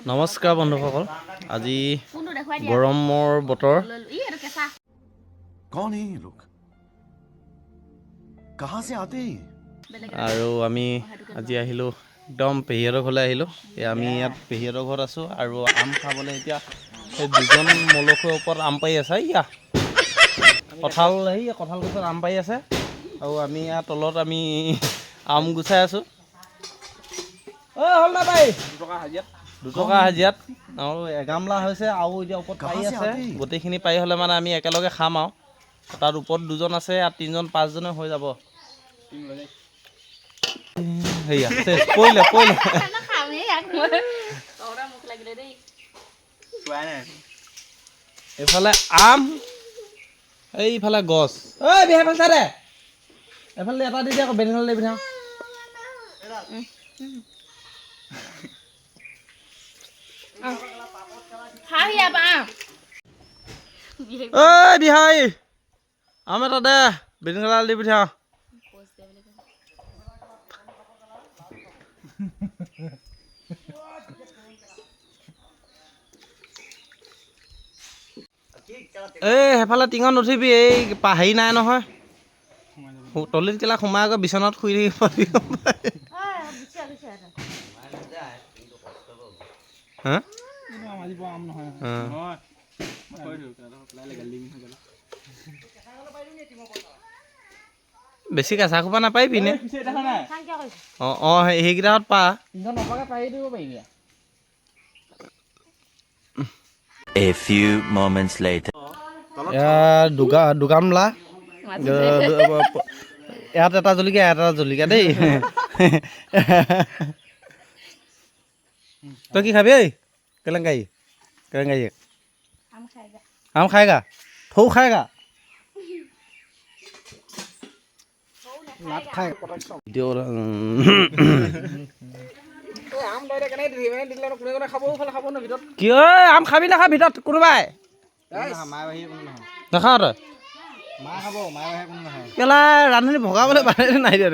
नमस्कार बंधुসকল আজি গৰমৰ বতৰ कौन है ये लोग कहां से आते हैं আৰু আমি আজি আহিলো একদম পেহিয়াৰৰ ঘৰলৈ আহিলো আমি ইয়াত পেহিয়াৰৰ ঘৰত আছো আৰু আম খাবলৈ এতিয়া এই দুজন মলখৰ ওপৰত আম পাই আছে ইয়া কঁঠাল গছৰ আম পাই আছে আৰু আমি ইয়াত তলত আমি আম গুছাই আছো ঐ হল না ভাই 2 টকা হাজিয়াত আৰু এগামলা হৈছে আৰু এতিয়া ওপৰত পাই আছে গোটেইখিনি পাই হলে মানে আমি একেলগে খাম আৰু তাৰ ওপৰত দুজন আছে আৰু তিনজন পাঁচজনে হৈ যাব হেয়া শেষ পইলে এফালে আম এইফালে গছ ঐ বিহে পাইছা দে এফালে এটা দি দে আকৌ বেনিখন লৈ পিঠা ঐ বিহাই আম এটা দে বেনিখন দি পিঠা সেইফালে টিঙত নুঠিবি এই হেৰি নাই নহয় তলিত কেলা সোমাই আকৌ বিচনাত শুই থাকিব বেছি কেঁচা খোপা নাপাৰিবি নে অঁ সেইকেইটাত পা A few moments later. দুগামলা ইয়াত এটা জলকীয়া দেই তই কি খাবি কেলেংকাৰী আম খাएगा थू खाएगा কি আম খাবি নাখা ভিতৰত কোনোবাই নাখাওঁ তই কেলা ৰান্ধনি ভগাবলৈ পাৰে নাই দে